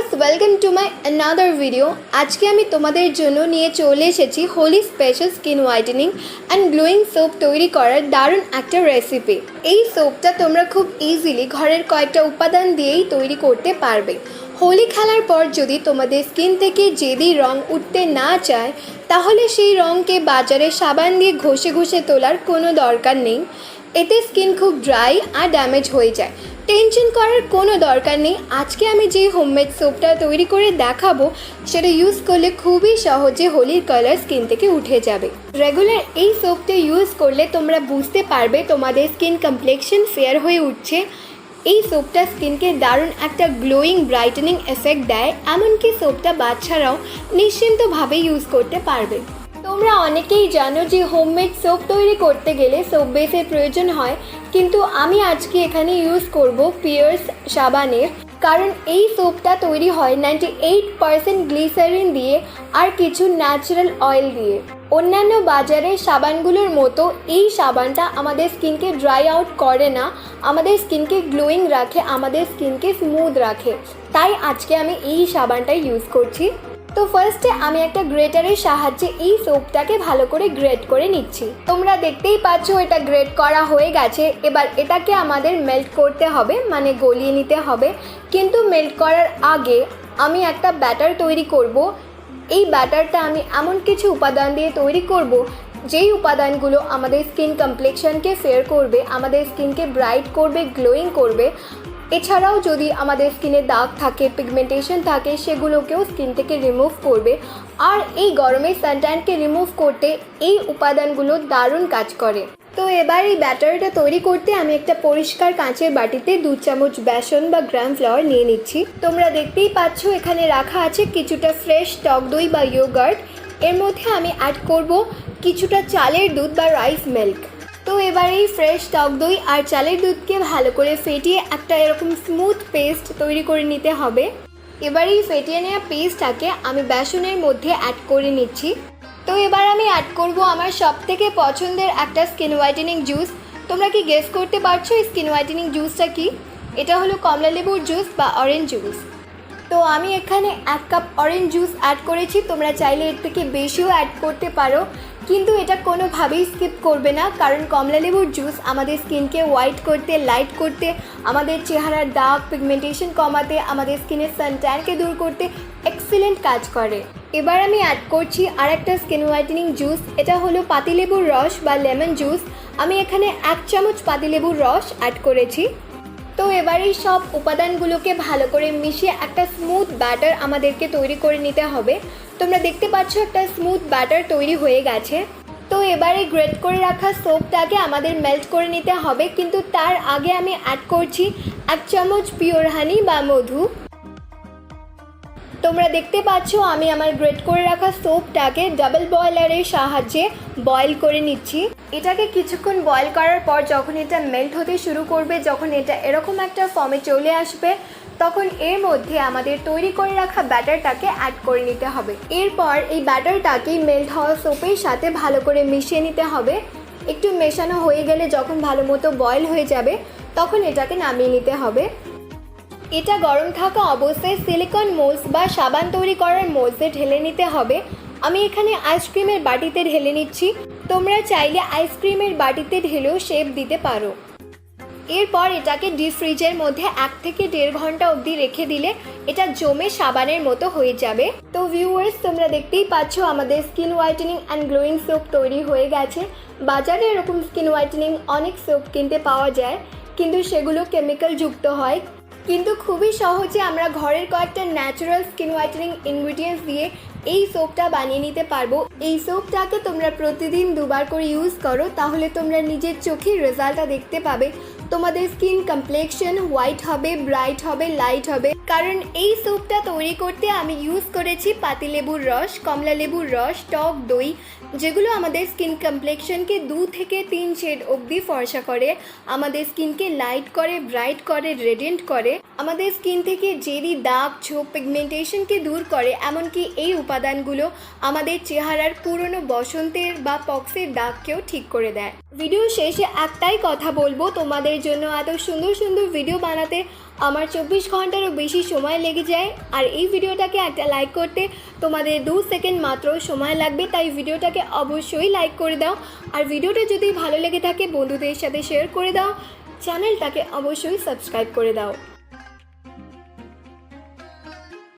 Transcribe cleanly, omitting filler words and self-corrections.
Viewers welcome to my another video. আজকে আমি তোমাদের জন্য নিয়ে চলে এসেছি Holi special skin whitening and glowing soap তৈরি করার দারুণ একটা রেসিপি। এই সোপটা তোমরা খুব ইজিলি ঘরের কয়েকটা উপাদান দিয়েই তৈরি করতে পারবে। হোলি খেলার পর যদি তোমাদের স্কিন থেকে জেদি রং উঠতে না চায়, তাহলে সেই রঙকে বাজারে সাবান দিয়ে ঘষে ঘষে তোলার কোনো দরকার নেই। এতে স্কিন খুব ড্রাই আর ড্যামেজ হয়ে যায়। টেনশন করার কোনো দরকার নেই। আজকে আমি যে হোমমেড সোপটা তৈরি করে দেখাবো সেটা ইউজ করলে খুবই সহজে হোলির কালার স্কিন থেকে উঠে যাবে। রেগুলার এই সোপটা ইউজ করলে তোমরা বুঝতে পারবে তোমাদের স্কিন কমপ্লেক্সন ফেয়ার হয়ে উঠছে। এই সোপটা স্কিনকে দারুণ একটা গ্লোয়িং ব্রাইটেনিং এফেক্ট দেয়। এমনকি সোপটা বাচ্চারাও নিশ্চিন্তভাবে ইউজ করতে পারবে। তোমরা অনেকেই জানো যে হোমমেড সোপ তৈরি করতে গেলে সোপ বেসের প্রয়োজন হয়, কিন্তু আমি আজকে এখানে ইউজ করব পিয়ার্স সাবানের, কারণ এই সোপটা তৈরি হয় 98% গ্লিসারিন দিয়ে আর কিছু ন্যাচারাল অয়েল দিয়ে। অন্যান্য বাজারের সাবানগুলোর মতো এই সাবানটা আমাদের স্কিনকে ড্রাই আউট করে না, আমাদের স্কিনকে গ্লোয়িং রাখে, আমাদের স্কিনকে স্মুথ রাখে। তাই আজকে আমি এই সাবানটা ইউজ করছি। তো ফার্স্টে আমি একটা গ্রেটারের সাহায্যে এই সোপটাকে ভালো করে গ্রেট করে নিচ্ছি। তোমরা দেখতেই পাচ্ছ এটা গ্রেট করা হয়ে গেছে। এবার এটাকে আমাদের মেল্ট করতে হবে, মানে গলিয়ে নিতে হবে। কিন্তু মেল্ট করার আগে আমি একটা ব্যাটার তৈরি করব। এই ব্যাটারটা আমি এমন কিছু উপাদান দিয়ে তৈরি করব যেই উপাদানগুলো আমাদের স্কিন কমপ্লেক্সনকে ফেয়ার করবে, আমাদের স্কিনকে ব্রাইট করবে, গ্লোয়িং করবে। এছাড়াও যদি আমাদের স্কিনে দাগ থাকে, পিগমেন্টেশন থাকে, সেগুলোকেও স্কিন থেকে রিমুভ করবে। আর এই গরমে সানট্যানকে রিমুভ করতে এই উপাদানগুলো দারুণ কাজ করে। তো এবার এই ব্যাটারটা তৈরি করতে আমি একটা পরিষ্কার কাঁচের বাটিতে 2 চামচ বেসন বা গ্রাম ফ্লাওয়ার নিয়ে নিচ্ছি। তোমরা দেখতেই পাচ্ছ এখানে রাখা আছে কিছুটা ফ্রেশ টক দই বা ইয়োগার্ট। এর মধ্যে আমি অ্যাড করব কিছুটা চালের দুধ বা রাইস মিল্ক। তো এবার এই ফ্রেশ টক দই আর চালের দুধকে ভালো করে ফেটিয়ে একটা এরকম স্মুথ পেস্ট তৈরি করে নিতে হবে। এবার এই ফেটিয়ে নেওয়া পেস্টটাকে আমি বেসনের মধ্যে অ্যাড করে নিচ্ছি। তো এবার আমি অ্যাড করব আমার সবথেকে পছন্দের একটা স্কিন হোয়াইটেনিং জুস। তোমরা কি গেস করতে পারছো এই স্কিন হোয়াইটেনিং জুসটা কি? এটা হলো কমলা লেবুর জুস বা অরেঞ্জ জুস। তো আমি এখানে 1 কাপ অরেঞ্জ জুস অ্যাড করেছি। তোমরা চাইলে এর থেকে বেশিও অ্যাড করতে পারো, কিন্তু এটা কোনোভাবেই স্কিপ করবে না, কারণ কমলা লেবুর জুস আমাদের স্কিনকে হোয়াইট করতে, লাইট করতে, আমাদের চেহারার দাগ পিগমেন্টেশন কমাতে, আমাদের স্কিনের সানট্যানকে দূর করতে এক্সিলেন্ট কাজ করে। এবার আমি অ্যাড করছি আর একটা স্কিন হোয়াইটেনিং জুস। এটা হলো পাতিলেবুর রস বা লেমন জুস। আমি এখানে 1 চামচ পাতিলেবুর রস অ্যাড করেছি। তো এবার এই সব উপাদানগুলোকে ভালো করে মিশিয়ে একটা স্মুথ ব্যাটার আমাদেরকে তৈরি করে নিতে হবে। তোমরা দেখতে পাচ্ছ একটা স্মুথ ব্যাটার তৈরি হয়ে গেছে। তো এবারে গ্রেট করে রাখা সোপটাকে আমাদের মেল্ট করে নিতে হবে, কিন্তু তার আগে আমি অ্যাড করছি 1 চামচ পিওর হানি বা মধু। তোমরা দেখতে পাচ্ছ আমি আমার গ্রেট করে রাখা সোপটাকে ডাবল বয়লারের সাহায্যে বয়েল করে নিচ্ছি। এটাকে কিছুক্ষণ বয়েল করার পর যখন এটা মেল্ট হতে শুরু করবে, যখন এটা এরকম একটা ফর্মে চলে আসবে, তখন এর মধ্যে আমাদের তৈরি করে রাখা ব্যাটারটাকে অ্যাড করে নিতে হবে। এরপর এই ব্যাটারটাকে মেল্ট হওয়া সোপের সাথে ভালো করে মিশিয়ে নিতে হবে। একটু মেশানো হয়ে গেলে যখন ভালো মতো বয়েল হয়ে যাবে, তখন এটাকে নামিয়ে নিতে হবে। এটা গরম থাকা অবস্থায় সিলিকন মোলস বা সাবান তৈরি করার মোলসে ঢেলে নিতে হবে। আমি এখানে আইসক্রিমের বাটিতে ঢেলে নিচ্ছি। তোমরা চাইলে আইসক্রিমের বাটিতে ঢেলেও শেপ দিতে পারো। এরপর এটাকে ডিপ ফ্রিজের মধ্যে 1 থেকে 1.5 ঘন্টা অবধি রেখে দিলে এটা জমে সাবানের মতো হয়ে যাবে। তো ভিউয়ার্স, তোমরা দেখতেই পাচ্ছ আমাদের skin whitening and glowing soap তৈরি হয়ে গেছে। বাজারে এরকম স্কিন হোয়াইটেনিং অনেক সোপ কিনতে পাওয়া যায়, কিন্তু সেগুলো কেমিক্যাল যুক্ত হয়। কিন্তু খুবই সহজে আমরা ঘরের কয়েকটা ন্যাচারাল স্কিন হোয়াইটেনিং ইনগ্রিডিয়েন্টস দিয়ে এই সোপটা বানিয়ে নিতে পারবো। এই সোপটাকে তোমরা প্রতিদিন 2 বার করে ইউজ করো, তাহলে তোমরা নিজের চোখের রেজাল্টটা দেখতে পাবে। তোমাদের স্কিন কমপ্লেক্সন হোয়াইট হবে, ব্রাইট হবে, লাইট হবে। কারণ এই সোপটা তৈরি করতে আমি ইউজ করেছি পাতিলেবুর রস, কমলা লেবুর রস, টক দই, যেগুলো আমাদের স্কিন কমপ্লেক্সনকে 2 থেকে 3 শেড অবধি ফর্সা করে, আমাদের স্কিনকে লাইট করে, ব্রাইট করে, রেডিয়েন্ট করে, আমাদের স্কিন থেকে জেরি দাগ, ছোপ, পিগমেন্টেশনকে দূর করে। এমনকি এই উপাদানগুলো আমাদের চেহারার পুরনো বসন্তের বা পক্সের দাগকেও ঠিক করে দেয়। ভিডিও শেষে একটাই কথা বলবো, তোমাদের জন্য এত সুন্দর সুন্দর ভিডিও বানাতে আমার 24 ঘন্টারও বেশি সময় লেগে যায়। আর এই ভিডিওটাকে একটা লাইক করতে তোমাদের 2 সেকেন্ড মাত্র সময় লাগবে, তাই ভিডিওটাকে অবশ্যই লাইক করে দাও। আর ভিডিওটা যদি ভালো লেগে থাকে বন্ধুদের সাথে শেয়ার করে দাও, চ্যানেলটাকে অবশ্যই সাবস্ক্রাইব করে দাও।